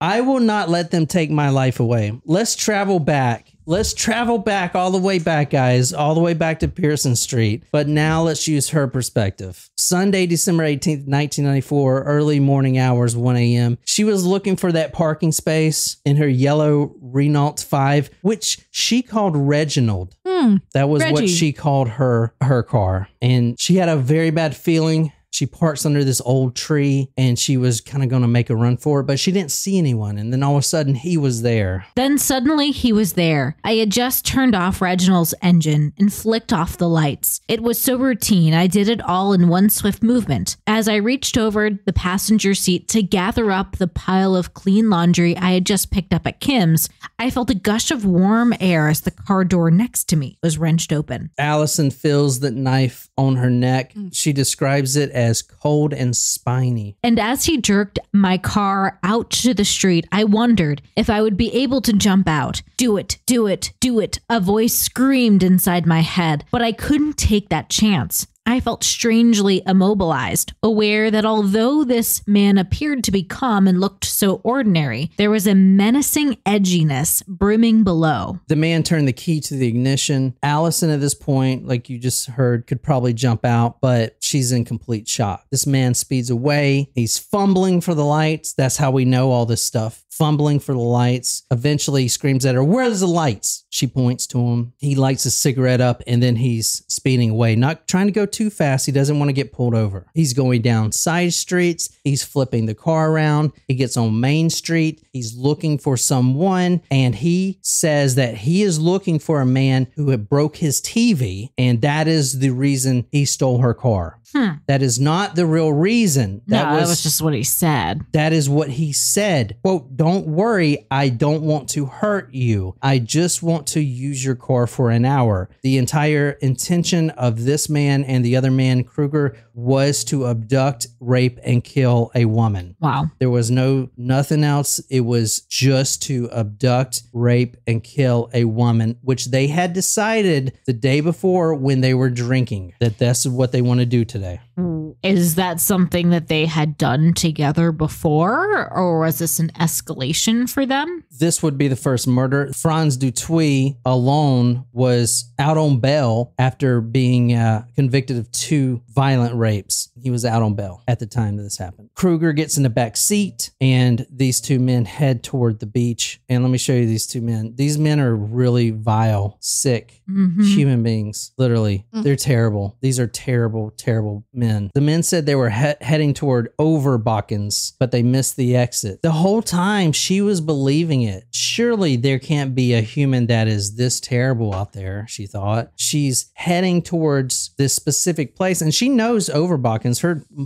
I will not let them take my life away. Let's travel back. Let's travel back all the way back, guys, all the way back to Pearson Street. But now let's use her perspective. Sunday, December 18th, 1994, early morning hours, 1 a.m. She was looking for that parking space in her yellow Renault 5, which she called Reginald. That was Reggie. What she called her car. And she had a very bad feeling. She parks under this old tree and she was kind of going to make a run for it, but she didn't see anyone. And then all of a sudden he was there. Then suddenly he was there. I had just turned off Reginald's engine and flicked off the lights. It was so routine. I did it all in one swift movement. As I reached over the passenger seat to gather up the pile of clean laundry I had just picked up at Kim's, I felt a gush of warm air as the car door next to me was wrenched open. Allison feels the knife on her neck. She describes it as cold and spiny. And as he jerked my car out to the street, I wondered if I would be able to jump out. Do it, do it, do it. A voice screamed inside my head, but I couldn't take that chance. I felt strangely immobilized, aware that although this man appeared to be calm and looked so ordinary, there was a menacing edginess brimming below. The man turned the key to the ignition. Allison, at this point, like you just heard, could probably jump out, but she's in complete shock. This man speeds away. He's fumbling for the lights. That's how we know all this stuff. Fumbling for the lights. Eventually he screams at her, "Where's the lights?" She points to him. He lights a cigarette up and then he's speeding away, not trying to go too fast. He doesn't want to get pulled over. He's going down side streets. He's flipping the car around. He gets on Main Street. He's looking for someone, and he says that he is looking for a man who had broke his TV, and that is the reason he stole her car. That is not the real reason. That was just what he said. That is what he said. Quote, "Don't worry, I don't want to hurt you. I just want to use your car for an hour." The entire intention of this man and the other man, Kruger, was to abduct, rape, and kill a woman. Wow. There was nothing else. It was just to abduct, rape, and kill a woman, which they had decided the day before when they were drinking that that's what they want to do today. Is that something that they had done together before, or was this an escalation for them? This would be the first murder. Franz Dutuy alone was out on bail after being convicted of 2 violent rapes. He was out on bail at the time that this happened. Kruger gets in the back seat and these 2 men head toward the beach. And let me show you these 2 men. These men are really vile, sick human beings. Literally, they're terrible. These are terrible, terrible men. The men said they were heading toward Overbachens, but they missed the exit. The whole time she was believing it. Surely there can't be a human that is this terrible out there, she thought. She's heading towards this specific place and she knows Overbachens.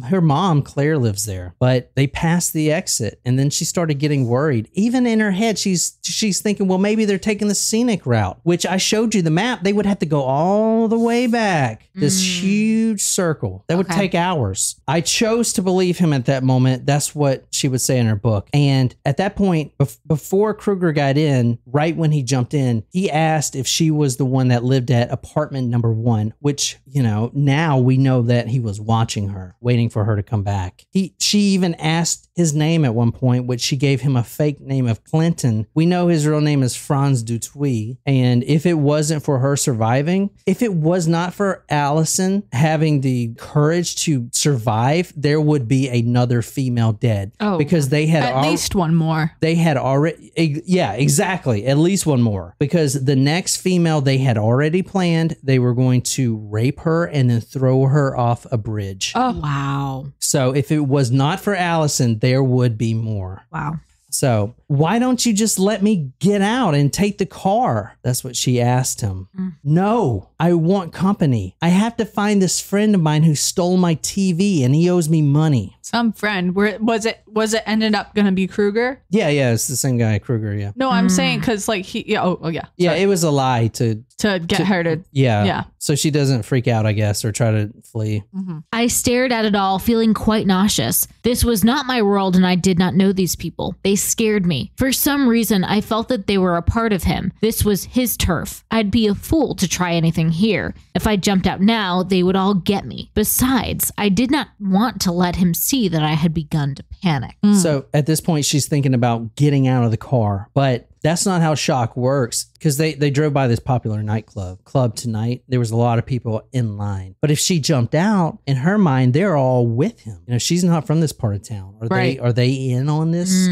Her mom, Claire, lives there, but they passed the exit and then she started getting worried. Even in her head, she's thinking, well, maybe they're taking the scenic route, which I showed you the map. They would have to go all the way back. This huge circle that would take hours. I chose to believe him at that moment. That's what she would say in her book. And at that point, before Kruger got in, right when he jumped in, he asked if she was the one that lived at apartment number 1, which, you know, now we know that he was watching her, waiting for her to come back. She even asked his name at one point, which she gave him a fake name of Clinton. We know his real name is Franz Dutuy. And if it wasn't for her surviving, if it was not for Allison having the courage to survive, there would be another female dead. Oh, because they had at least one more. They had already, yeah, exactly. At least one more, because the next female they had already planned, they were going to rape her and then throw her off a bridge. Oh, wow. So if it was not for Allison, there would be more. Wow. So why don't you just let me get out and take the car? That's what she asked him. No, I want company. I have to find this friend of mine who stole my TV and he owes me money. Some friend. Was it ended up going to be Kruger? Yeah, it's the same guy, Kruger, yeah. No, I'm saying because like he, yeah, oh yeah. Yeah, it was a lie to get her to, yeah. So she doesn't freak out, I guess, or try to flee. I stared at it all, feeling quite nauseous. This was not my world, and I did not know these people. They scared me. For some reason, I felt that they were a part of him. This was his turf. I'd be a fool to try anything here. If I jumped out now, they would all get me. Besides, I did not want to let him see that I had begun to panic. So at this point, she's thinking about getting out of the car, but that's not how shock works, because they drove by this popular nightclub, Club Tonight. There was a lot of people in line. But if she jumped out, in her mind, they're all with him. You know, she's not from this part of town. Are they in on this?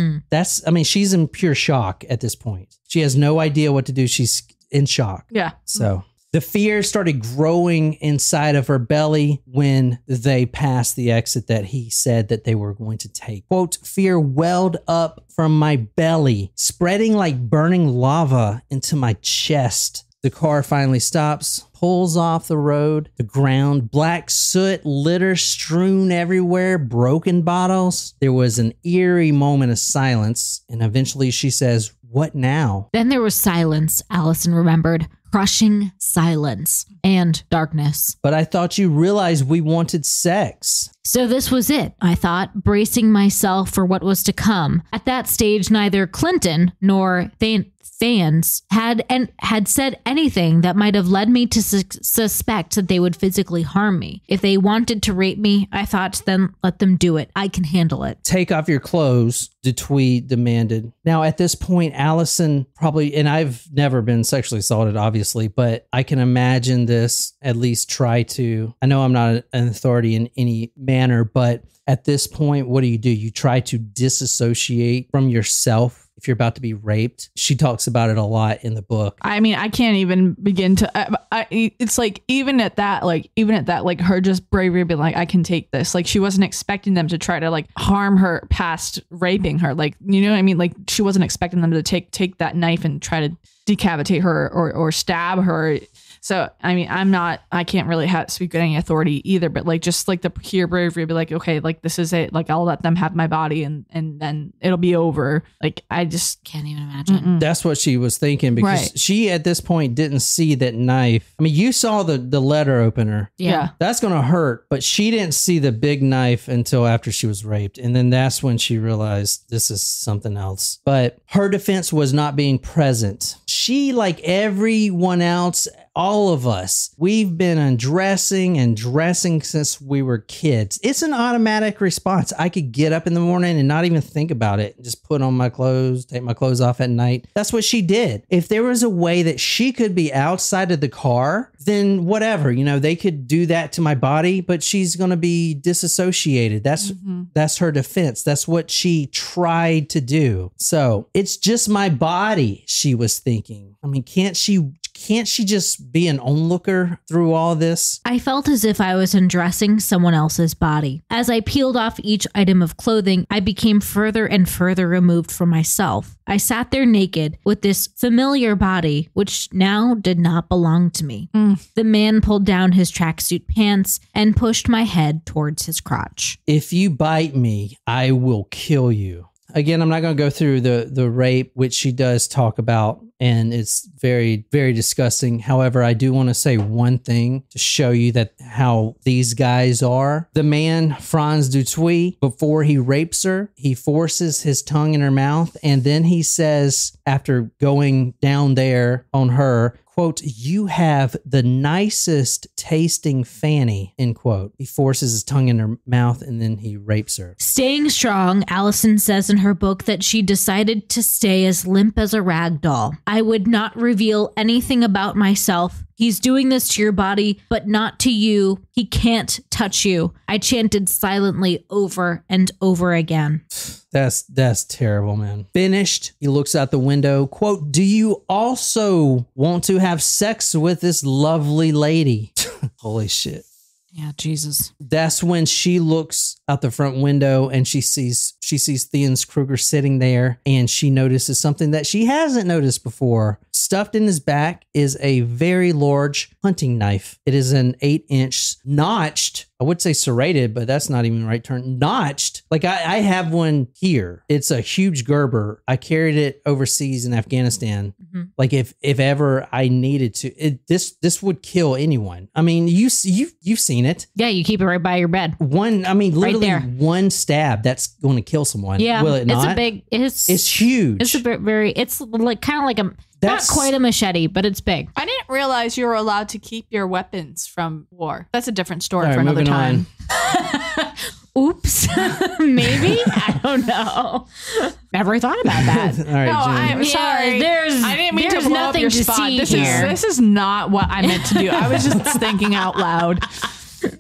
She's in pure shock at this point. She has no idea what to do. She's in shock. Yeah. So the fear started growing inside of her belly when they passed the exit that he said that they were going to take. Quote, fear welled up from my belly, spreading like burning lava into my chest. The car finally stops, pulls off the road, the ground, black soot, litter strewn everywhere, broken bottles. There was an eerie moment of silence, and eventually she says, "What now?" Then there was silence, Alison remembered. Crushing silence and darkness. But I thought you realized we wanted sex. So this was it, I thought, bracing myself for what was to come. At that stage, neither Clinton nor Thans had said anything that might have led me to suspect that they would physically harm me. If they wanted to rape me, I thought, then let them do it. I can handle it. Take off your clothes, Dutoit demanded. Now, at this point, Alison probably, and I've never been sexually assaulted, obviously, but I can imagine this at least try to. I know I'm not an authority in any manner, but at this point, what do? You try to disassociate from yourself if you're about to be raped. She talks about it a lot in the book. I mean, I can't even begin to. It's like even at that, her just bravery being like, I can take this. Like she wasn't expecting them to try to like harm her past raping her. Like, you know what I mean? Like she wasn't expecting them to take that knife and try to decapitate her or stab her. So, I mean, I can't really speak with any authority either, but like, just like the pure bravery, be like, okay, like this is it. Like I'll let them have my body and then it'll be over. Like, I just can't even imagine. That's what she was thinking, because she at this point didn't see that knife. I mean, you saw the letter opener. Yeah. That's going to hurt, but she didn't see the big knife until after she was raped. And then that's when she realized this is something else. But her defense was not being present. She, like everyone else, all of us, we've been undressing and dressing since we were kids. It's an automatic response. I could get up in the morning and not even think about it. Just put on my clothes, take my clothes off at night. That's what she did. If there was a way that she could be outside of the car, then whatever, you know, they could do that to my body, but she's going to be disassociated. That's her defense. That's what she tried to do. So it's just my body, she was thinking. I mean, can't she just be an onlooker through all this? I felt as if I was undressing someone else's body. As I peeled off each item of clothing, I became further and further removed from myself. I sat there naked with this familiar body, which now did not belong to me. The man pulled down his tracksuit pants and pushed my head towards his crotch. If you bite me, I will kill you. Again, I'm not going to go through the rape, which she does talk about, and it's very, very disgusting. However, I do want to say one thing to show you that how these guys are. The man, Franz Dutoit, before he rapes her, he forces his tongue in her mouth, and then he says, after going down there on her, quote, "You have the nicest tasting fanny," end quote. He forces his tongue in her mouth and then he rapes her. Staying strong, Alison says in her book that she decided to stay as limp as a rag doll. I would not reveal anything about myself. He's doing this to your body, but not to you. He can't touch you. I chanted silently over and over again. That's terrible, man. Finished. He looks out the window. Quote, "Do you also want to have sex with this lovely lady?" Holy shit. Yeah, Jesus. That's when she looks out the front window and she sees Thans Kruger sitting there, and she notices something that she hasn't noticed before. Stuffed in his back is a very large hunting knife. It is an 8-inch notched. I would say serrated, but that's not even the right term. Notched. Like I have one here. It's a huge Gerber. I carried it overseas in Afghanistan. Like if ever I needed to, this would kill anyone. I mean, you've seen it. Yeah, you keep it right by your bed. Literally there. one stab that's going to kill someone. Yeah, will it not? It's huge. It's it's like kind of like not quite a machete, but it's big. I didn't realize you were allowed to keep your weapons from war. That's a different story All for right, another moving time. Oops. Maybe? I don't know. Never thought about that. All right, No, Jen. I'm sorry. I didn't mean to blow up your spot. This is not what I meant to do. I was just thinking out loud.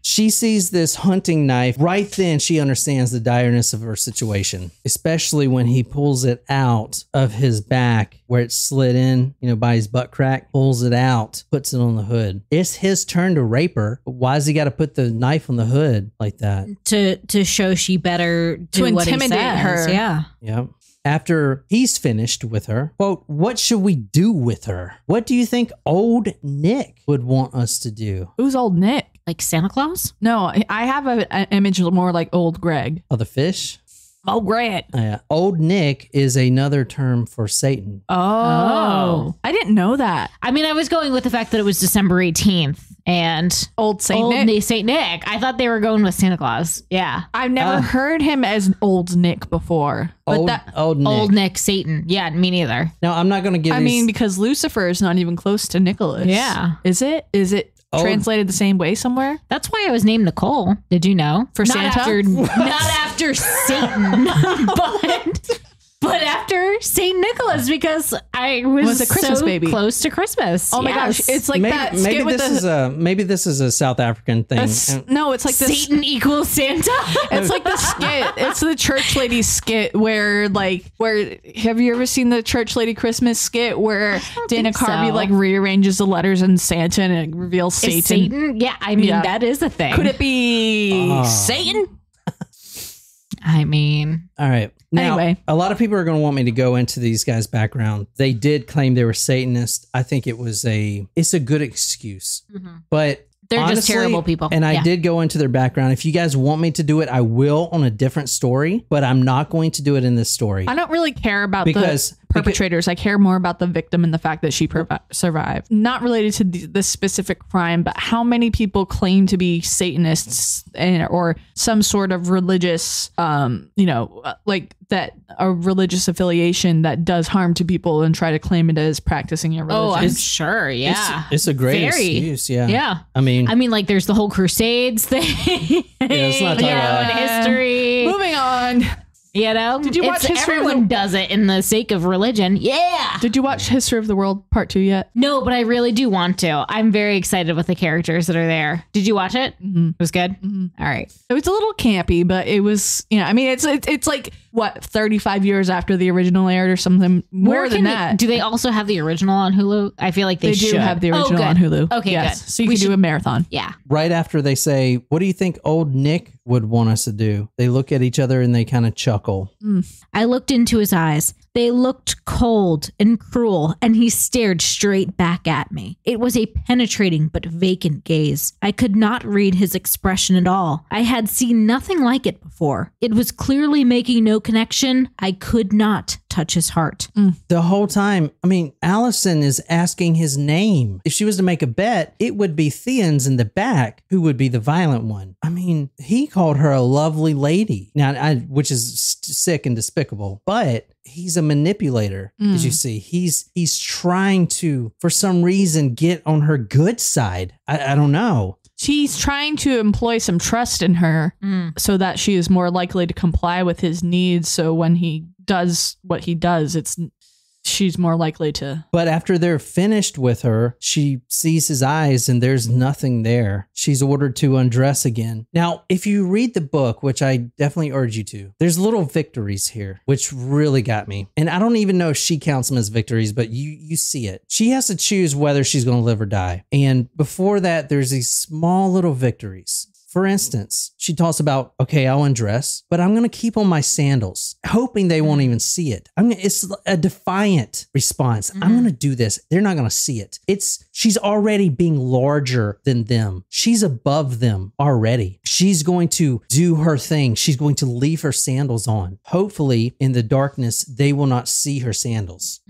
She sees this hunting knife. Right then, she understands the direness of her situation, especially when he pulls it out of his back where it slid in, by his butt crack, pulls it out, puts it on the hood. It's his turn to rape her. But why has he got to put the knife on the hood like that? To show she better do to what he intimidate says. her. Yeah. Yep. After he's finished with her, quote, what should we do with her? What do you think old Nick would want us to do? Who's old Nick? Like Santa Claus? No, I have an image more like old Greg. Oh, the fish? Oh, Greg. Yeah. Old Nick is another term for Satan. Oh. I didn't know that. I mean, I was going with the fact that it was December 18th and Old Saint Nick. Saint Nick. I thought they were going with Santa Claus. Yeah. I've never heard him as old Nick before. Old Nick. Old Nick Satan. Yeah, me neither. Now, I'm not going to give because Lucifer is not even close to Nicholas. Yeah. Is it? Translated the same way somewhere? That's why I was named Nicole. Did you know? For Santa? Not after Satan, but after Saint Nicholas, because I was a Christmas so baby. close to Christmas. Oh my gosh. It's like that skit with maybe this is a South African thing. No, it's like this. Satan equals Santa. It's like the skit. It's the church lady skit where have you ever seen the church lady Christmas skit where Dana Carvey rearranges the letters in Santa and it reveals Satan? Is Satan? Yeah, I mean that is a thing. Could it be Satan? I mean, all right. Now, anyway, a lot of people are going to want me to go into these guys' background. They did claim they were Satanists. I think it's a good excuse, but they're honestly, just terrible people. And I did go into their background. If you guys want me to do it, I will on a different story, but I'm not going to do it in this story. I don't really care about the perpetrators. I care more about the victim and the fact that she survived. Not related to this specific crime, but how many people claim to be Satanists or some sort of religious, like that a religious affiliation that does harm to people and try to claim it as practicing your religion. Oh, I'm sure. Yeah. It's a great excuse. Yeah. Yeah. I mean, like there's the whole Crusades thing. Let's not talk about history. Moving on. Did you watch everyone does it in the sake of religion. Yeah. Did you watch History of the World Part 2 yet? No, but I really do want to. I'm very excited with the characters that are there. Did you watch it? Mm-hmm. It was good. Mm-hmm. All right. It was a little campy, but it was, it's like what, 35 years after the original aired or something more than that. Do they also have the original on Hulu? I feel like they should. do have the original on Hulu. Okay, yes. good. So you can do a marathon. Yeah. Right after they say, what do you think old Nick would want us to do? They look at each other and they kind of chuckle. I looked into his eyes. They looked cold and cruel, and he stared straight back at me. It was a penetrating but vacant gaze. I could not read his expression at all. I had seen nothing like it before. It was clearly making no connection. I could not touch his heart. The whole time, Allison is asking his name. If she was to make a bet, it would be Theon's in the back who would be the violent one. He called her a lovely lady, which is sick and despicable, but he's a manipulator, as you see. He's trying to, for some reason, get on her good side. I don't know. She's trying to employ some trust in her so that she is more likely to comply with his needs. So when he does what he does, she's more likely to. But after they're finished with her, she sees his eyes and there's nothing there. She's ordered to undress again. Now, if you read the book, which I definitely urge you to, there's little victories here, which really got me. And I don't even know if she counts them as victories, but you see it. She has to choose whether she's going to live or die. And before that, there's these small little victories. For instance, she talks about, okay, I'll undress, but I'm going to keep on my sandals, hoping they won't even see it. It's a defiant response. I'm going to do this. They're not going to see it. She's already being larger than them. She's above them already. She's going to do her thing. She's going to leave her sandals on. Hopefully, in the darkness, they will not see her sandals.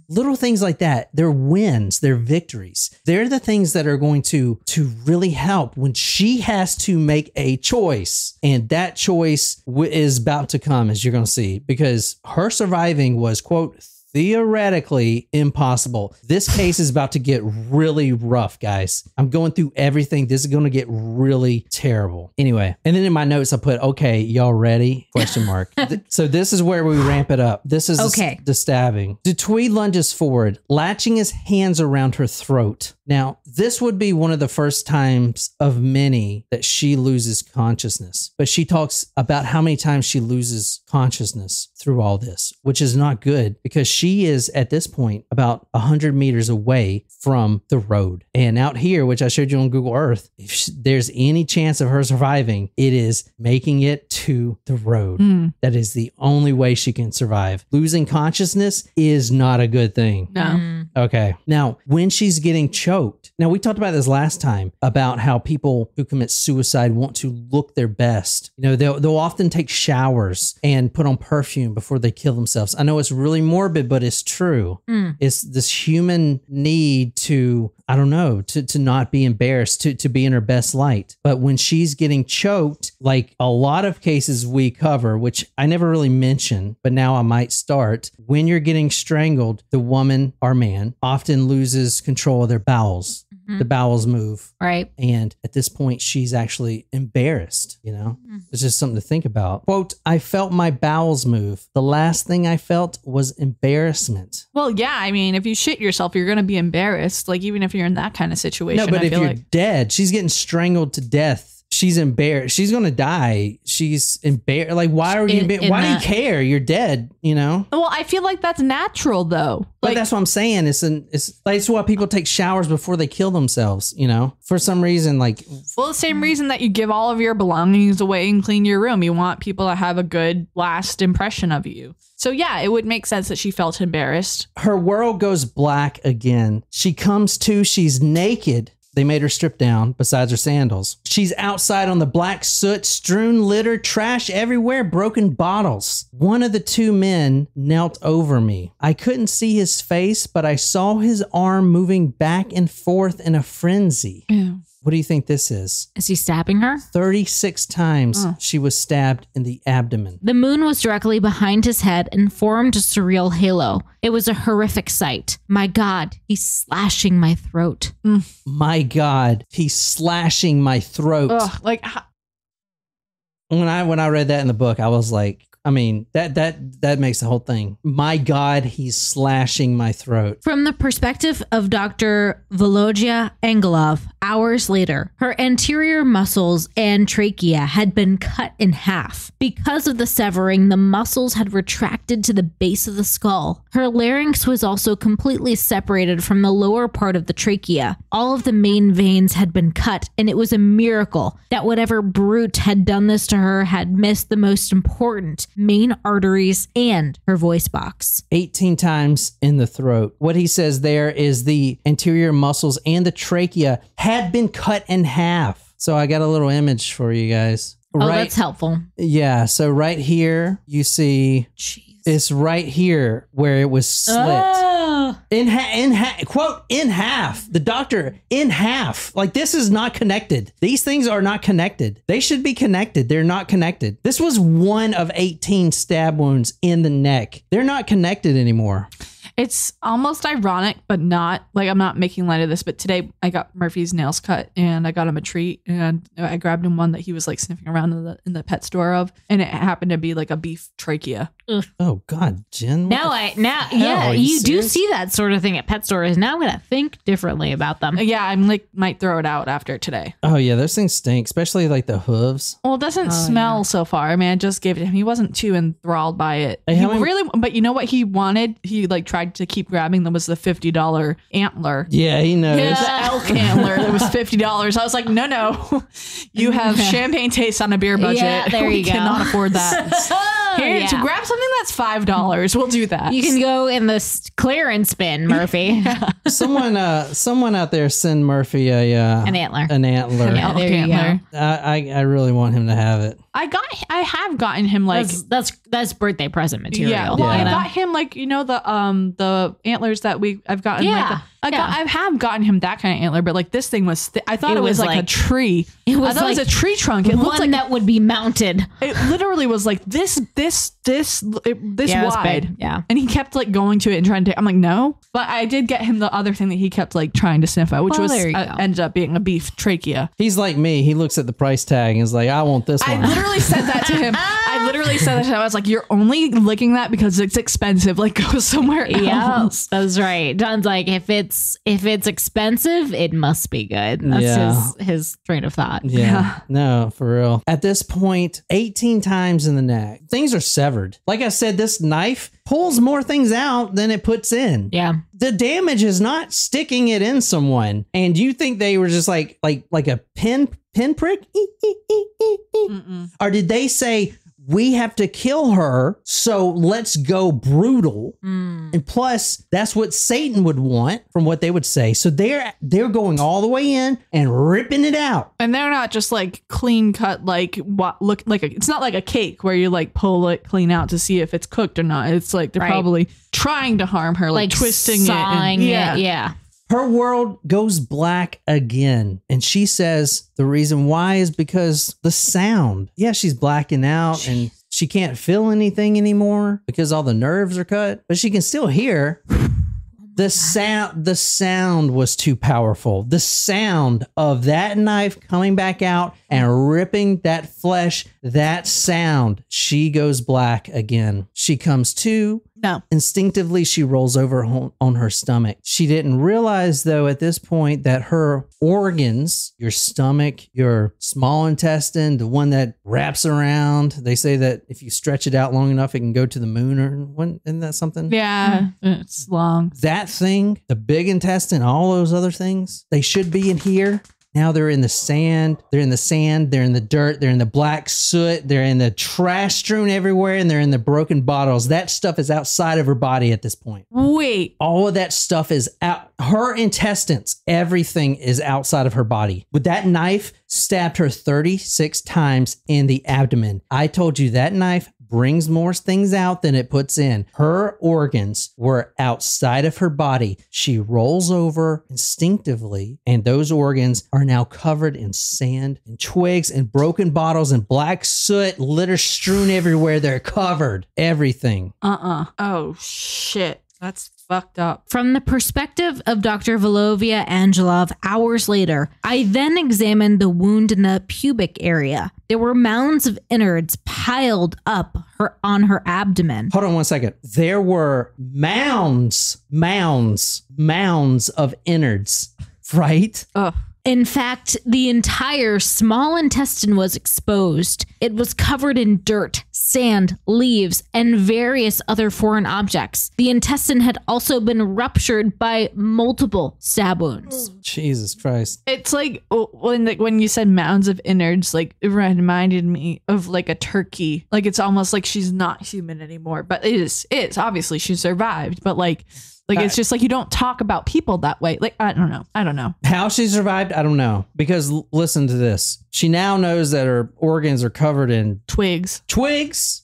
Little things like that. They're wins. They're victories. They're the things that are going to really help when she has to make a choice. And that choice is about to come, as you're going to see, because her surviving was, quote, theoretically impossible. This case is about to get really rough, guys. I'm going through everything. This is going to get really terrible. Anyway, and then in my notes, I put, okay, y'all ready? Question mark. So this is where we ramp it up. This is the stabbing. Dutoit lunges forward, latching his hands around her throat. Now, this would be one of the first times of many that she loses consciousness, but she talks about how many times she loses consciousness through all this, which is not good because she is at this point about 100 meters away from the road. And out here, which I showed you on Google Earth, if there's any chance of her surviving, it is making it to the road. That is the only way she can survive. Losing consciousness is not a good thing. No. Okay. Now, when she's getting choked, now we talked about this last time about how people who commit suicide want to look their best. You know, they'll often take showers and put on perfume before they kill themselves. I know it's really morbid, but it's true. It's this human need to, I don't know, to not be embarrassed, to be in her best light. But when she's getting choked, like a lot of cases we cover, which I never really mention, but now I might start, when you're getting strangled, the woman or man often loses control of their bowels. The bowels move. Right. And at this point, she's actually embarrassed, you know? It's just something to think about. Quote, I felt my bowels move. The last thing I felt was embarrassment. Well, yeah. I mean, if you shit yourself, you're going to be embarrassed. Like, even if you're in that kind of situation. No, but if you're like dead, she's getting strangled to death. She's embarrassed. She's going to die. She's embarrassed. Like, why are you, why do you care? You're dead, you know? Well, I feel like that's natural though. But that's what I'm saying. It's why people take showers before they kill themselves, you know, for some reason, like. Well, the same reason that you give all of your belongings away and clean your room. You want people to have a good last impression of you. So yeah, it would make sense that she felt embarrassed. Her world goes black again. She comes to, she's naked. They made her strip down besides her sandals. She's outside on the black soot, strewn litter, trash everywhere, broken bottles. One of the two men knelt over me. I couldn't see his face, but I saw his arm moving back and forth in a frenzy. Ew. What do you think this is? Is he stabbing her? 36 times she was stabbed in the abdomen. The moon was directly behind his head and formed a surreal halo. It was a horrific sight. My God, he's slashing my throat. My God, he's slashing my throat. Ugh, like when I read that in the book, I was like, I mean, that makes the whole thing. My God, he's slashing my throat. From the perspective of Dr. Volodya Angelov, hours later, her anterior muscles and trachea had been cut in half. Because of the severing, the muscles had retracted to the base of the skull. Her larynx was also completely separated from the lower part of the trachea. All of the main veins had been cut, and it was a miracle that whatever brute had done this to her had missed the most important main arteries and her voice box. 18 times in the throat. What he says there is the anterior muscles and the trachea had been cut in half. So I got a little image for you guys. Oh, that's helpful. Yeah. So right here, you see, it's right here where it was slit. Quote, in half. The doctor, in half. Like, this is not connected. These things are not connected. They should be connected. They're not connected. This was one of 18 stab wounds in the neck. They're not connected anymore. It's almost ironic, but not. Like, I'm not making light of this, but today I got Murphy's nails cut and I got him a treat and I grabbed him one that he was like sniffing around in the pet store of, and it happened to be like a beef trachea. Oh God, Jen. You do see that sort of thing at pet stores. Now I'm gonna think differently about them. Yeah, I'm like might throw it out after today. Oh yeah, those things stink, especially like the hooves. Well, it doesn't smell so far. I mean, I just gave it to him. He wasn't too enthralled by it. Hey, But you know what he wanted? He like tried to keep grabbing them was the $50 antler. Yeah, he knows. Yeah, the elk antler that was $50. I was like, no. You have champagne taste on a beer budget. Yeah, there you we go. cannot afford that. Here, to grab something that's $5, we'll do that. You can go in the clearance bin, Murphy. Someone out there send Murphy An antler. An antler. Yeah, there you antler. go. I really want him to have it. I have gotten him like That's birthday present material. yeah. Well, I got him like the antlers that I've gotten. Yeah. I have gotten him that kind of antler, but like this thing was I thought it was like a tree. It was I thought it was a tree trunk. It looked like that would be mounted. it literally was like this wide. Big. Yeah. And he kept like going to it and trying to I'm like, no. But I did get him the other thing that he kept like trying to sniff at, which was there you go. ended up being a beef trachea. He's like me. He looks at the price tag and is like, I want this one. I literally said that to him. I was like, you're only licking that because it's expensive. Like, go somewhere else. Yeah, that's right. John's like, if it's expensive, it must be good. That's his train of thought. Yeah. No, for real. At this point, 18 times in the neck. Things are severed. Like I said, this knife pulls more things out than it puts in. Yeah. The damage is not sticking it in someone. And you think they were just like a pin prick? Or did they say, we have to kill her, so let's go brutal. And plus, that's what Satan would want from what they would say. So they're going all the way in and ripping it out. And they're not just like clean cut, like what look like it's not like a cake where you like pull it clean out to see if it's cooked or not. It's like they're probably trying to harm her, like twisting sawing it. Yeah. Her world goes black again. And she says the reason why is because the sound. Yeah, she's blacking out and she can't feel anything anymore because all the nerves are cut, but she can still hear. The sound was too powerful. The sound of that knife coming back out and ripping that flesh, that sound, she goes black again. She comes to. No. Instinctively, she rolls over on her stomach. She didn't realize, though, at this point that her organs, your stomach, your small intestine, the one that wraps around, they say that if you stretch it out long enough, it can go to the moon isn't that something? Yeah, it's long. That thing, the big intestine, all those other things, they should be in here. Now they're in the sand, they're in the dirt, they're in the black soot, they're in the trash strewn everywhere, and they're in the broken bottles. That stuff is outside of her body at this point. Wait. All of that stuff is out. Her intestines, everything is outside of her body. With that knife stabbed her 36 times in the abdomen. I told you that knife brings more things out than it puts in. Her organs were outside of her body. She rolls over instinctively, and those organs are now covered in sand and twigs and broken bottles and black soot, litter strewn everywhere. They're covered. Everything. Oh, shit. That's fucked up. From the perspective of Dr. Volovia Angelov, hours later, I then examined the wound in the pubic area. There were mounds of innards piled up on her abdomen. Hold on 1 second. There were mounds of innards, right? Ugh. In fact, the entire small intestine was exposed. It was covered in dirt, sand, leaves, and various other foreign objects. The intestine had also been ruptured by multiple stab wounds. Jesus Christ. It's like when you said mounds of innards, like it reminded me of like a turkey. Like it's almost like she's not human anymore, but it is obviously she survived, but like it's just like you don't talk about people that way. Like, I don't know. How she survived, I don't know. Because listen to this. She now knows that her organs are covered in twigs,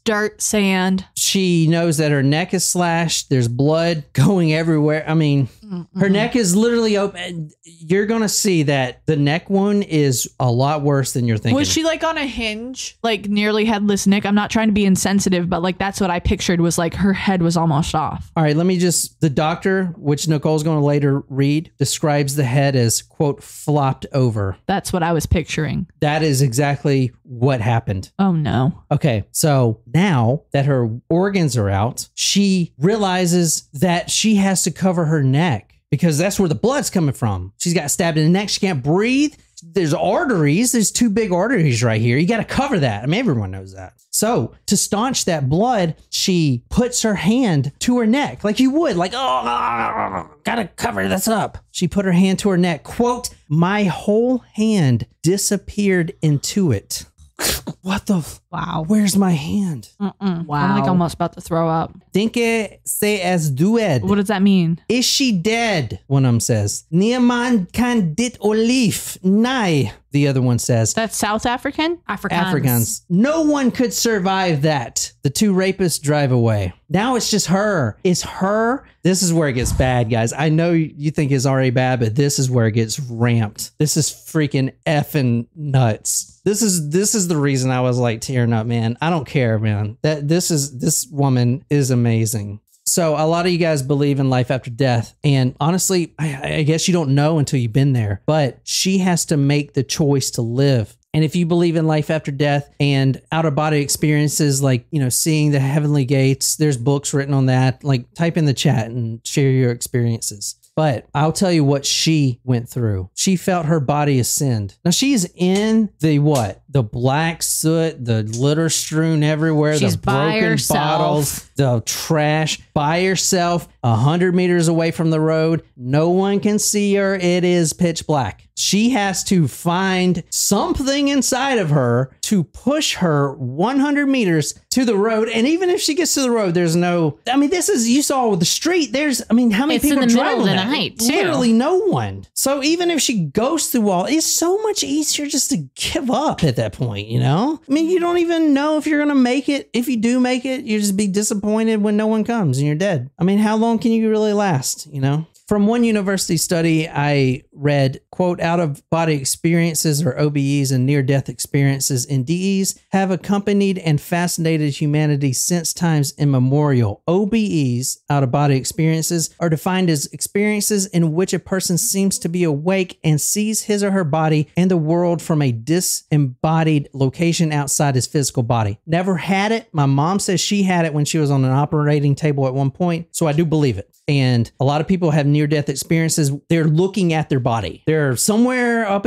dirt, sand. She knows that her neck is slashed. There's blood going everywhere. I mean, her neck is literally open. You're going to see that the neck wound is a lot worse than you're thinking. Was she like on a hinge, like nearly headless Nick? I'm not trying to be insensitive, but like that's what I pictured was like her head was almost off. All right, the doctor, which Nicole's going to later read, describes the head as, quote, flopped over. That's what I was picturing. That is exactly what happened. Oh no. Okay, so now that her organs are out, she realizes that she has to cover her neck because that's where the blood's coming from. She's got stabbed in the neck. She can't breathe. There's arteries. There's 2 big arteries right here. You got to cover that. I mean, everyone knows that. So to staunch that blood, she puts her hand to her neck like you would, like, oh, gotta cover this up. She put her hand to her neck. Quote, my whole hand disappeared into it. What the? Wow. Where's my hand? Wow. I'm like almost about to throw up. Denke se es dued. What does that mean? Is she dead? One of them says. Niemand kan dit olif. Nej. The other one says. That's South African? Afrikaans. No one could survive that. The 2 rapists drive away. Now it's just her. It's her. This is where it gets bad, guys. I know you think it's already bad, but this is where it gets ramped. This is freaking effing nuts. This is the reason I was like tearing up, man. I don't care, man. This woman is amazing. So a lot of you guys believe in life after death. And honestly, I guess you don't know until you've been there. But she has to make the choice to live. And if you believe in life after death and out-of-body experiences like, seeing the heavenly gates, there's books written on that. Like, type in the chat and share your experiences. But I'll tell you what she went through. She felt her body ascend. Now she's in the what? The black soot, the litter strewn everywhere, she's the broken bottles, the trash, by herself, 100 meters away from the road. No one can see her. It is pitch black. She has to find something inside of her to push her 100 meters to the road. And even if she gets to the road, there's no, this is, you saw the street. How many it's people in the drive middle of on the that? night, too. Literally no one. So even if she goes through all, it's so much easier just to give up at that point, you don't even know if you're going to make it. If you do make it, you just be disappointed when no one comes and you're dead. How long can you really last, From one university study, I read, quote, out-of-body experiences or OBEs and near-death experiences, NDEs, have accompanied and fascinated humanity since times immemorial. OBEs, out-of-body experiences, are defined as experiences in which a person seems to be awake and sees his or her body and the world from a disembodied location outside his physical body. Never had it. My mom says she had it when she was on an operating table at one point, so I do believe it. And a lot of people have near-death experiences. They're looking at their body. They're somewhere up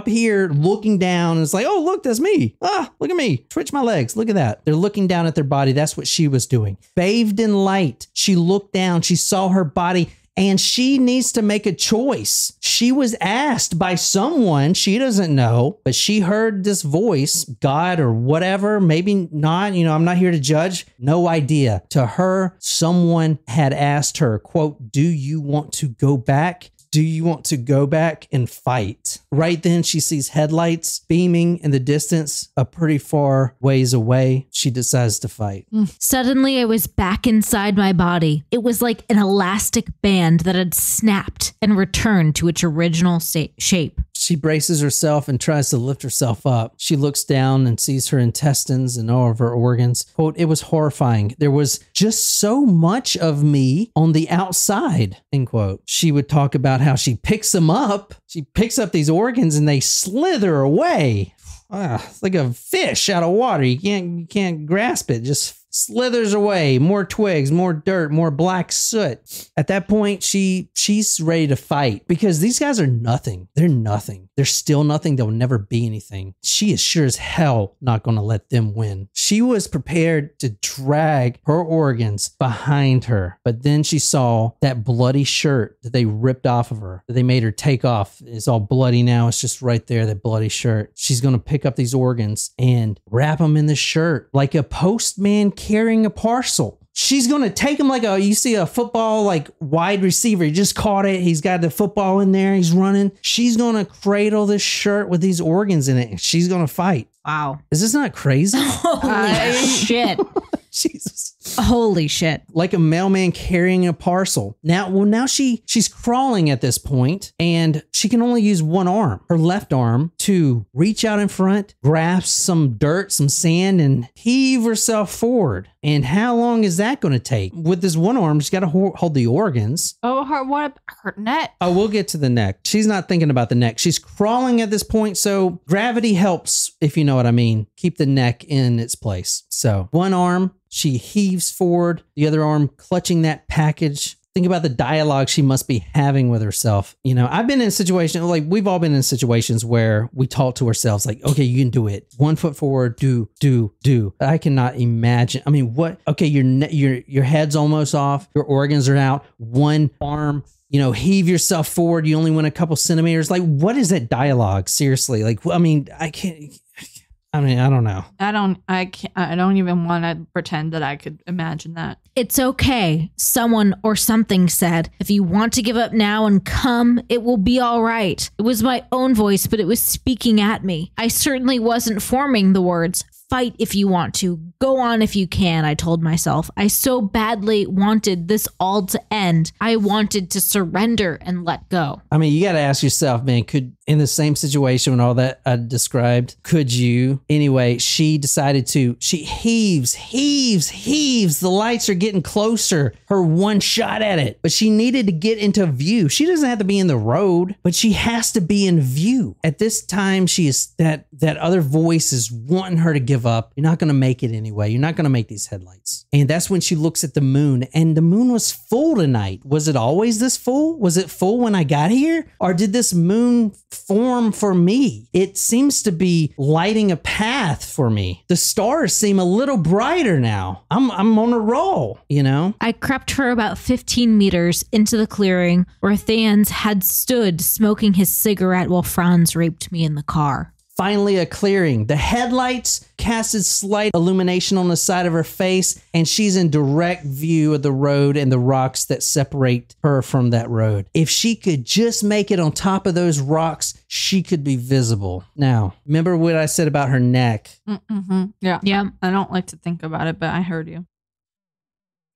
here looking down. And it's like, oh, look, that's me. Look at me. Twitch my legs. Look at that. They're looking down at their body. That's what she was doing. Bathed in light. She looked down. She saw her body. And she needs to make a choice. She was asked by someone she doesn't know, but she heard this voice, God or whatever, maybe not, I'm not here to judge. No idea. To her, someone had asked her, quote, do you want to go back? Do you want to go back and fight? Right then, she sees headlights beaming in the distance, a pretty far ways away. She decides to fight. Suddenly, I was back inside my body. It was like an elastic band that had snapped and returned to its original shape. She braces herself and tries to lift herself up. She looks down and sees her intestines and all of her organs. Quote, it was horrifying. There was just so much of me on the outside, end quote. She would talk about how she picks them up. She picks up these organs and they slither away. It's like a fish out of water. You can't grasp it. Just slithers away. More twigs, more dirt, more black soot. At that point, she's ready to fight because these guys are nothing. They're nothing. They're still nothing. They'll never be anything. She is sure as hell not going to let them win. She was prepared to drag her organs behind her, but then she saw that bloody shirt that they ripped off of her, that they made her take off. It's all bloody now. It's just right there, that bloody shirt. She's going to pick up these organs and wrap them in the shirt like a postman carrying a parcel. She's going to take him like you see a football, like wide receiver. He just caught it. He's got the football in there. He's running. She's going to cradle this shirt with these organs in it. And she's going to fight. Wow. Is this not crazy? Holy shit. Jesus. Holy shit. Like a mailman carrying a parcel. Now she's crawling at this point, and she can only use one arm, her left arm, to reach out in front, grasp some dirt, some sand, and heave herself forward. And how long is that going to take? With this one arm, she's got to hold the organs. Oh, what her neck? Oh, we'll get to the neck. She's not thinking about the neck. She's crawling at this point, so gravity helps, if you know what I mean, keep the neck in its place. So one arm, she heaves forward, the other arm clutching that package. Think about the dialogue she must be having with herself. You know, I've been in situations, like we've all been in situations where we talk to ourselves like, okay, you can do it. 1 foot forward, do. I cannot imagine. I mean, what? Okay, your head's almost off. Your organs are out. One arm, heave yourself forward. You only went a couple centimeters. Like, what is that dialogue? Seriously. Like, I mean, I don't know. I don't even want to pretend that I could imagine that. It's okay. Someone or something said, if you want to give up now and come, it will be all right. It was my own voice, but it was speaking at me. I certainly wasn't forming the words. Fight if you want to. Go on if you can, I told myself. I so badly wanted this all to end. I wanted to surrender and let go. I mean, you got to ask yourself, man, in the same situation when all that I described, could you? Anyway, she decided to. She heaves. The lights are getting closer. Her one shot at it. But she needed to get into view. She doesn't have to be in the road, but she has to be in view. At this time, she is that other voice is wanting her to give up. You're not going to make it anyway. You're not going to make these headlights. And that's when she looks at the moon, and the moon was full tonight. Was it always this full? Was it full when I got here? Or did this moon form for me? It seems to be lighting a path for me. The stars seem a little brighter now. I'm on a roll, I crept for about 15 meters into the clearing where Thans had stood smoking his cigarette while Franz raped me in the car. Finally, a clearing. The headlights casted slight illumination on the side of her face, and she's in direct view of the road and the rocks that separate her from that road. If she could just make it on top of those rocks, she could be visible. Now, remember what I said about her neck? Mm-hmm. Yeah. I don't like to think about it, but I heard you.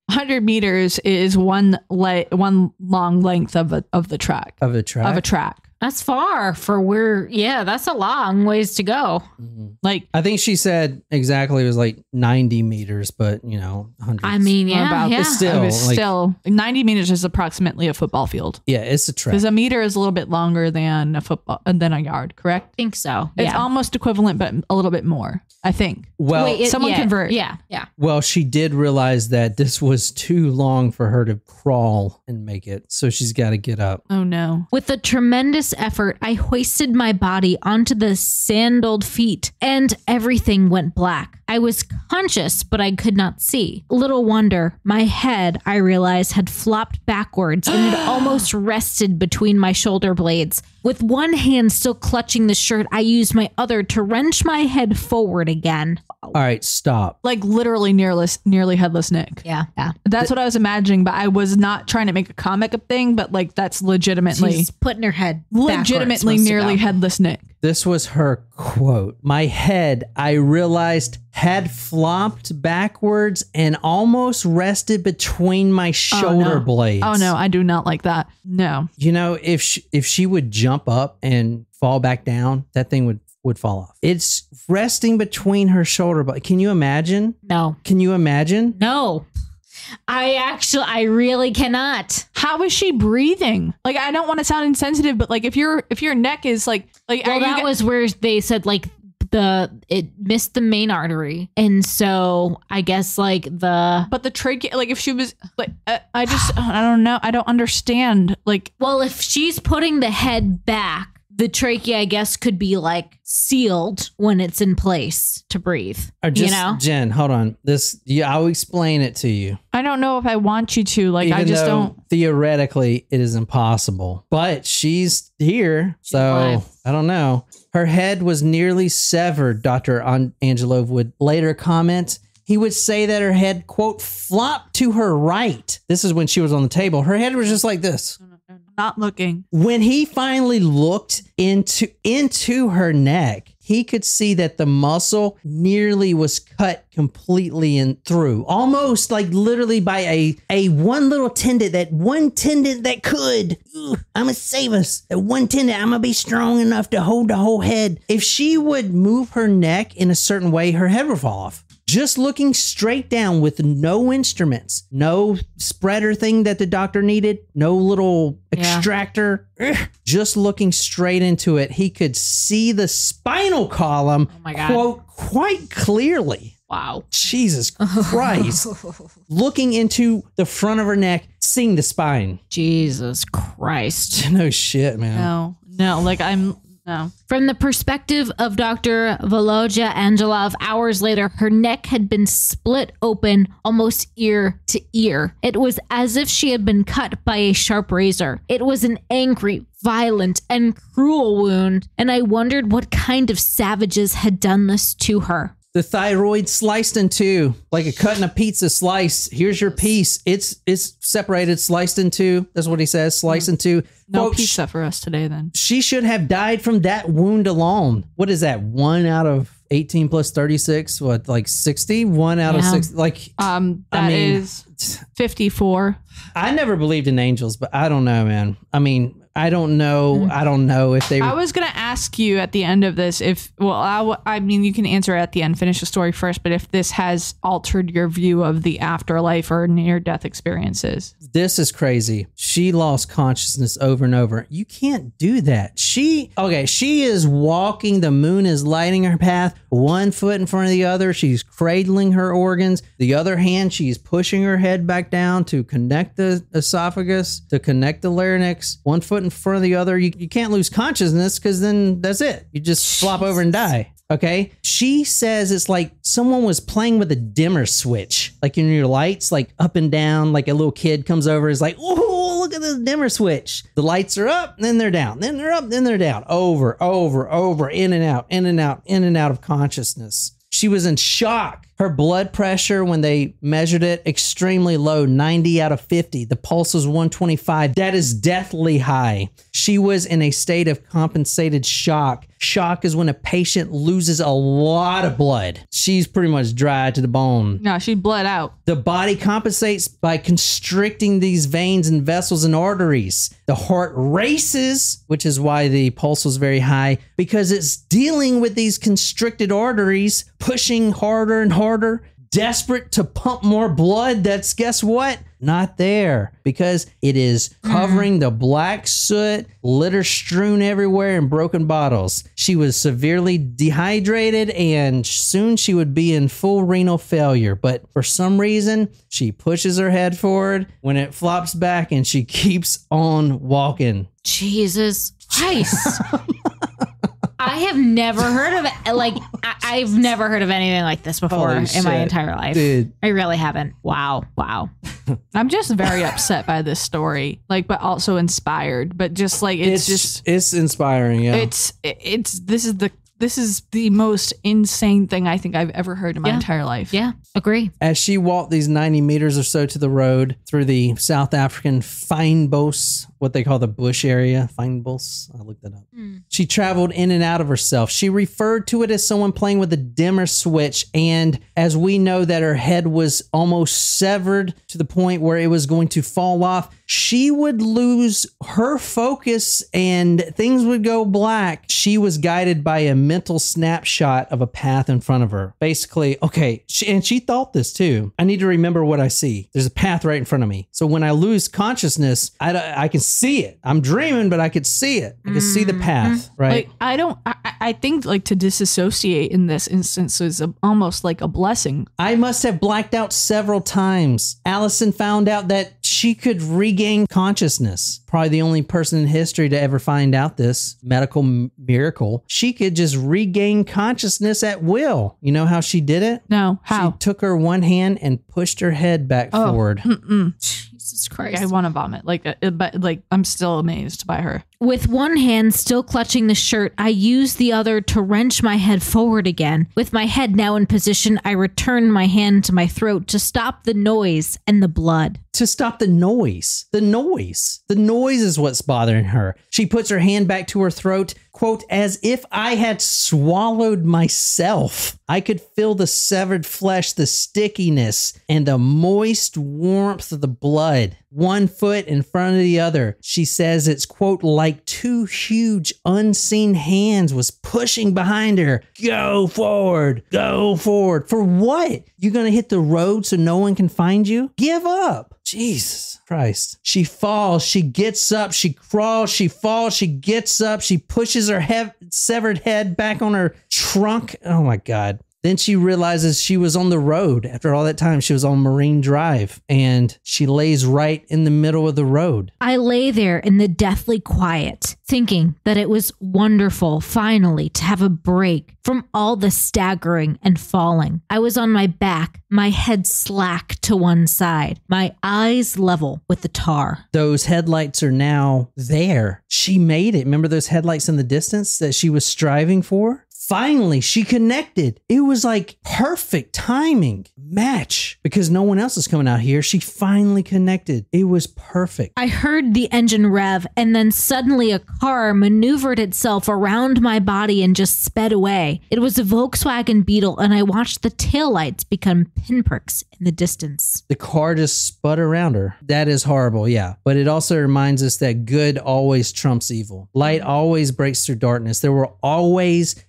100 meters is one long length of the track. Of a track. That's far for that's a long ways to go. Mm-hmm. Like, I think she said exactly it was like 90 meters, but 100. I mean, yeah. Still 90 meters is approximately a football field. Yeah, it's a track. Because a meter is a little bit longer than a yard, correct? I think so. It's almost equivalent, but a little bit more, I think. Well, someone convert. Yeah. Well, she did realize that this was too long for her to crawl and make it, so she's got to get up. Oh no. With a tremendous effort, I hoisted my body onto the sandaled feet, and everything went black. I was conscious, but I could not see. Little wonder, my head, I realized, had flopped backwards and had almost rested between my shoulder blades. With one hand still clutching the shirt, I used my other to wrench my head forward again. All right, stop. Like literally nearly headless Nick. Yeah. That's what I was imagining, but I was not trying to make a comic thing, but like that's legitimately. She's putting her head legitimately nearly headless Nick. This was her quote. My head, I realized, had flopped backwards and almost rested between my shoulder blades. Oh no, I do not like that. No. If she would jump up and fall back down, that thing would fall off. It's resting between her shoulder blades. Can you imagine? No. Can you imagine? No. I really cannot. How is she breathing? Like, I don't want to sound insensitive, but like if your neck is like well, that was where they said like it missed the main artery, and so I guess but the trachea, like if she was like I don't know, I don't understand. Like, well, if she's putting the head back, the trachea, I guess, could be like sealed when it's in place to breathe. Or just, Jen, hold on. I'll explain it to you. I don't know if I want you to. Like, Even I just though don't. Theoretically, it is impossible. But she's here, so I don't know. Her head was nearly severed, Dr. Angelo would later comment. He would say that her head, quote, flopped to her right. This is when she was on the table. Her head was just like this. Not looking. When he finally looked into her neck, he could see that the muscle nearly was cut completely in through, almost like literally by a one little tendon, that one tendon that could, I'm gonna save us, that one tendon, I'm gonna be strong enough to hold the whole head. If she would move her neck in a certain way, her head would fall off. Just looking straight down with no instruments, no spreader thing that the doctor needed, no little extractor, just looking straight into it, he could see the spinal column, quote, quite clearly. Wow. Jesus Christ. Looking into the front of her neck, seeing the spine. Jesus Christ. No shit, man. No, like No. From the perspective of Dr. Volodya Angelov, hours later, her neck had been split open almost ear to ear. It was as if she had been cut by a sharp razor. It was an angry, violent, and cruel wound, and I wondered what kind of savages had done this to her. The thyroid sliced in two, like a cutting a pizza slice. Here's your piece. It's separated, sliced in two. That's what he says, sliced in two. No Quote, pizza for us today then. She should have died from that wound alone. What is that? 1 out of 18 plus 36? What, like 60? 1 out of 60? Like, that is 54. I never believed in angels, but I don't know, man. I mean, I don't know. I don't know if they. I was going to ask you at the end of this if, I mean, you can answer at the end, finish the story first, but if this has altered your view of the afterlife or near-death experiences. This is crazy. She lost consciousness over and over. You can't do that. She is walking. The moon is lighting her path. One foot in front of the other. She's cradling her organs. The other hand, she's pushing her head back down to connect the esophagus, to connect the larynx. One foot in front of the other. You can't lose consciousness because then that's it. You just flop over and die. Okay. She says it's like someone was playing with a dimmer switch, like in your lights, like up and down, like a little kid comes over, is like, oh, look at this dimmer switch. The lights are up, then they're down, then they're up, then they're down, over, in and out, in and out, in and out of consciousness. She was in shock. Her blood pressure, when they measured it, extremely low, 90 out of 50. The pulse was 125. That is deathly high. She was in a state of compensated shock. Shock is when a patient loses a lot of blood. She's pretty much dry to the bone. No, she bled out. The body compensates by constricting these veins and vessels and arteries. The heart races, which is why the pulse was very high, because it's dealing with these constricted arteries, pushing harder and harder, desperate to pump more blood. That's, guess what? Not there, because it is covering the black soot, litter strewn everywhere, and broken bottles. She was severely dehydrated, and soon she would be in full renal failure. But for some reason, she pushes her head forward when it flops back, and she keeps on walking. Jesus Christ. I have never heard of it. Like, I've never heard of anything like this before in my entire life. Dude. I really haven't. Wow. I'm just very upset by this story, like, but also inspired. But just like it's inspiring. Yeah. This is the most insane thing I think I've ever heard in my entire life. Yeah, agree. As she walked these 90 meters or so to the road through the South African fynbos, what they call the bush area, fynbos, I looked that up. She traveled in and out of herself. She referred to it as someone playing with a dimmer switch. And as we know that her head was almost severed to the point where it was going to fall off, she would lose her focus and things would go black. She was guided by a mental snapshot of a path in front of her. Basically, okay, she thought this too. I need to remember what I see. There's a path right in front of me. So when I lose consciousness, I can see it. I'm dreaming, but I could see it. I can see the path, right? Like, I think like to disassociate in this instance is almost like a blessing. I must have blacked out several times. Allison found out that she could regain consciousness. Probably the only person in history to ever find out this medical miracle. She could just regain consciousness at will. You know how she did it? No, how? She took her one hand and pushed her head back forward. Jesus Christ. I want to vomit. But I'm still amazed by her. With one hand still clutching the shirt, I used the other to wrench my head forward again. With my head now in position, I returned my hand to my throat to stop the noise and the blood. To stop the noise. The noise is what's bothering her. She puts her hand back to her throat, quote, as if I had swallowed myself. I could feel the severed flesh, the stickiness, and the moist warmth of the blood. One foot in front of the other. She says it's, quote, like two huge unseen hands was pushing behind her. Go forward. Go forward. For what? You're going to hit the road so no one can find you? Give up. Jesus Christ. She falls. She gets up. She crawls. She falls. She gets up. She pushes her severed head back on her trunk. Oh my God. Then she realizes she was on the road. After all that time, she was on Marine Drive, and she lays right in the middle of the road. I lay there in the deathly quiet, thinking that it was wonderful finally to have a break from all the staggering and falling. I was on my back, my head slack to one side, my eyes level with the tar. Those headlights are now there. She made it. Remember those headlights in the distance that she was striving for? Finally, she connected. It was like perfect timing match because no one else is coming out here. She finally connected. It was perfect. I heard the engine rev, and then suddenly a car maneuvered itself around my body and just sped away. It was a Volkswagen Beetle, and I watched the taillights become pinpricks in the distance. The car just spun around her. That is horrible, yeah. But it also reminds us that good always trumps evil. Light always breaks through darkness. There were always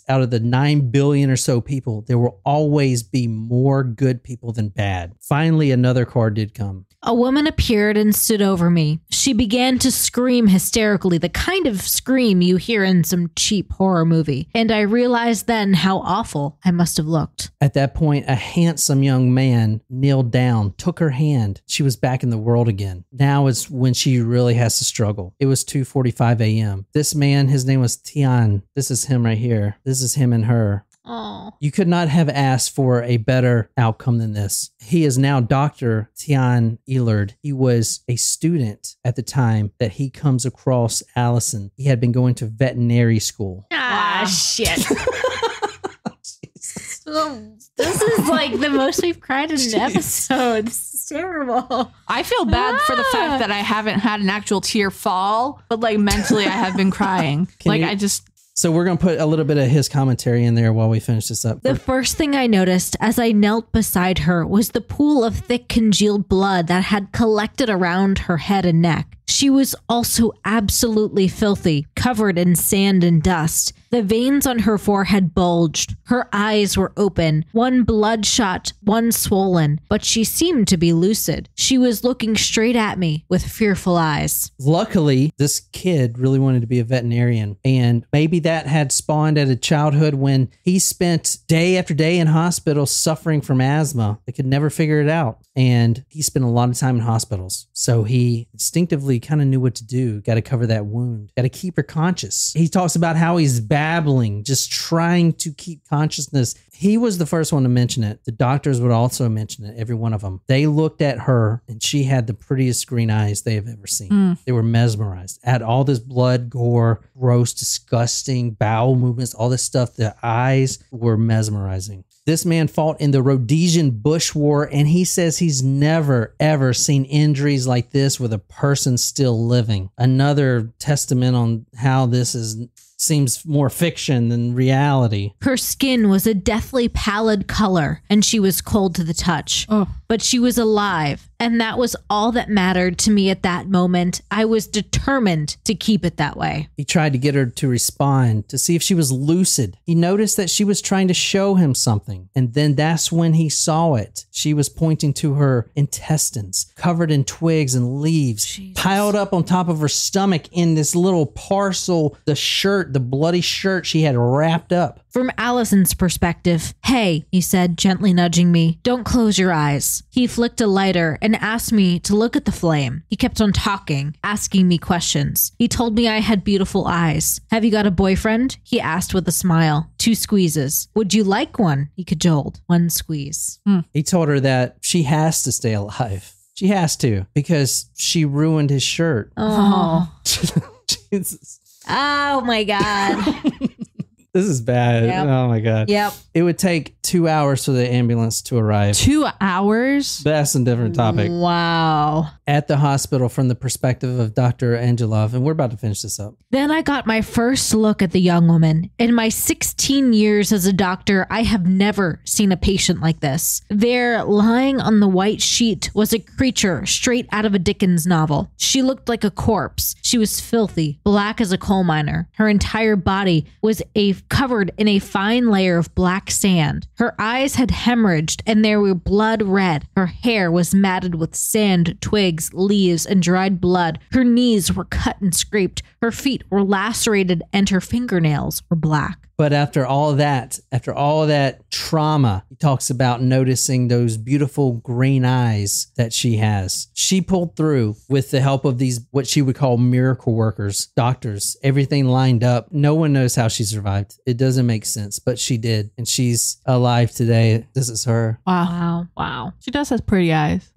out of the 9 billion or so people, there will always be more good people than bad. Finally, another car did come. A woman appeared and stood over me. She began to scream hysterically, the kind of scream you hear in some cheap horror movie. And I realized then how awful I must have looked. At that point, a handsome young man kneeled down, took her hand. She was back in the world again. Now is when she really has to struggle. It was 2:45 a.m. This man, his name was Tian. This is him right here. This is him and her. Oh. You could not have asked for a better outcome than this. He is now Dr. Tian Elard. He was a student at the time that he comes across Alison. He had been going to veterinary school. Ah, shit. This is like the most we've cried in an episode. This is terrible. I feel bad for the fact that I haven't had an actual tear fall, but like mentally I have been crying. So we're going to put a little bit of his commentary in there while we finish this up. The first thing I noticed as I knelt beside her was the pool of thick congealed blood that had collected around her head and neck. She was also absolutely filthy, covered in sand and dust. The veins on her forehead bulged. Her eyes were open, one bloodshot, one swollen, but she seemed to be lucid. She was looking straight at me with fearful eyes. Luckily, this kid really wanted to be a veterinarian, and maybe that had spawned at a childhood when he spent day after day in hospital suffering from asthma. They could never figure it out, and he spent a lot of time in hospitals. So he instinctively kind of knew what to do. Got to cover that wound. Got to keep her conscious. He talks about how he's babbling, just trying to keep consciousness. He was the first one to mention it. The doctors would also mention it, every one of them. They looked at her and she had the prettiest green eyes they have ever seen. They were mesmerized at all this blood, gore, gross, disgusting bowel movements, all this stuff. The eyes were mesmerizing. This man fought in the Rhodesian Bush War, and he says he's never, ever seen injuries like this with a person still living. Another testament on how this seems more fiction than reality. Her skin was a deathly pallid color, and she was cold to the touch. But she was alive, and that was all that mattered to me at that moment. I was determined to keep it that way. He tried to get her to respond, to see if she was lucid. He noticed that she was trying to show him something, and then that's when he saw it. She was pointing to her intestines, covered in twigs and leaves, piled up on top of her stomach in this little parcel, the bloody shirt she had wrapped up. From Alison's perspective, "Hey," he said, gently nudging me, "don't close your eyes." He flicked a lighter and asked me to look at the flame. He kept on talking, asking me questions. He told me I had beautiful eyes. "Have you got a boyfriend?" he asked with a smile. 2 squeezes. "Would you like one?" he cajoled. 1 squeeze. He told her that she has to stay alive. She has to, because she ruined his shirt. Oh. Jesus. Oh my God. This is bad. Yep. Oh my God. Yep. It would take 2 hours for the ambulance to arrive. 2 hours? But that's a different topic. Wow. At the hospital from the perspective of Dr. Angelov, and we're about to finish this up. Then I got my first look at the young woman. In my 16 years as a doctor, I have never seen a patient like this. There, lying on the white sheet, was a creature straight out of a Dickens novel. She looked like a corpse. She was filthy, black as a coal miner. Her entire body was covered in a fine layer of black sand. Her eyes had hemorrhaged and they were blood red. Her hair was matted with sand, twigs, leaves, and dried blood. Her knees were cut and scraped. Her feet were lacerated and her fingernails were black. But after all of that trauma, he talks about noticing those beautiful green eyes that she has. She pulled through with the help of these, what she would call miracle workers, doctors, everything lined up. No one knows how she survived. It doesn't make sense, but she did. And she's alive today. This is her. Wow. She does have pretty eyes.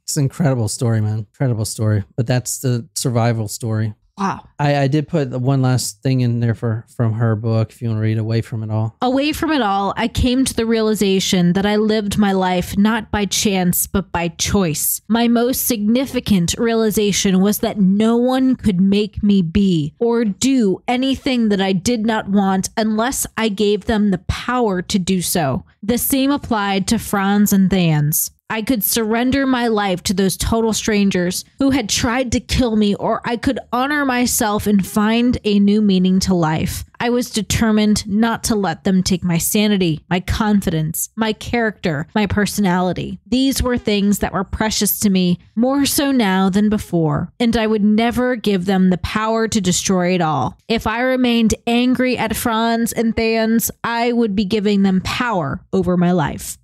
It's an incredible story, man. Incredible story. But that's the survival story. Wow. I did put the one last thing in there from her book, if you want to read Away from It All. Away from it all, I came to the realization that I lived my life not by chance, but by choice. My most significant realization was that no one could make me be or do anything that I did not want unless I gave them the power to do so. The same applied to Franz and Thans. I could surrender my life to those total strangers who had tried to kill me, or I could honor myself and find a new meaning to life. I was determined not to let them take my sanity, my confidence, my character, my personality. These were things that were precious to me, more so now than before, and I would never give them the power to destroy it all. If I remained angry at Franz and Thans, I would be giving them power over my life.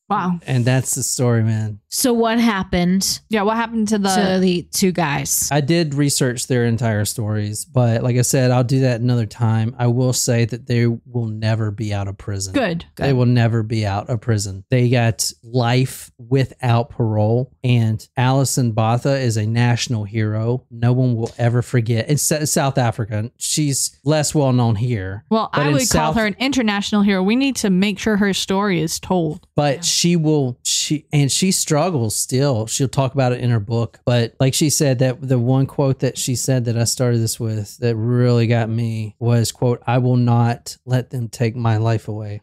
Wow. And that's the story, man. So what happened Yeah, what happened to to the two guys? I did research their entire stories, but like I said, I'll do that another time. I will say that they will never be out of prison. Good. They will never be out of prison. They got life without parole. And Alison Botha is a national hero. No one will ever forget. It's South Africa. She's less well known here. Well, But I in would call her an international hero. We need to make sure her story is told. But she struggles still. She'll talk about it in her book. But like she said, that the one quote that she said that I started this with that really got me was, quote, "I will not let them take my life away."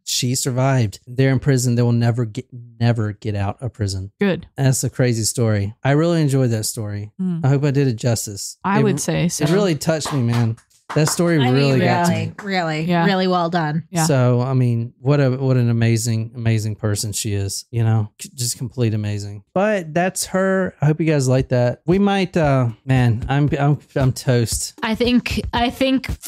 She survived. They're in prison. They will never get out of prison. Good. That's a crazy story. I really enjoyed that story. I hope I did it justice. I would say so. It really touched me, man. That story really got to me. Really well done. Yeah. So, I mean, what an amazing person she is, you know, just complete amazing. But that's her. I hope you guys like that. We might, man, I'm toast. I think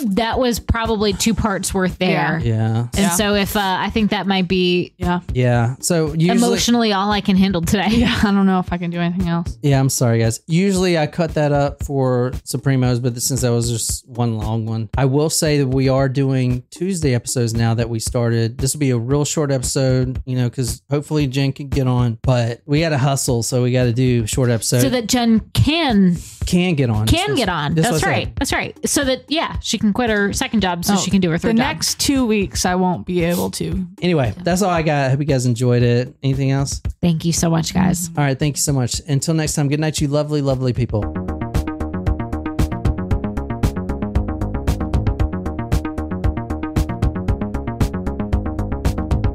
that was probably 2 parts worth there. Yeah. And so if I think that might be Yeah. So usually, emotionally all I can handle today. Yeah, I don't know if I can do anything else. yeah, I'm sorry guys. Usually I cut that up for Supremos, but since that was just one long one, I will say that we are doing Tuesday episodes now that we started. This will be a real short episode, you know, because hopefully Jen can get on, but we got to hustle, so we got to do short episodes So that Jen can get on. get on. That's right. That's right. So that she can quit her second job so she can do her third The job. next 2 weeks, I won't be able to. Anyway, that's all I got. I hope you guys enjoyed it. Anything else? Thank you so much, guys. All right. Thank you so much. Until next time, good night, you lovely, lovely people.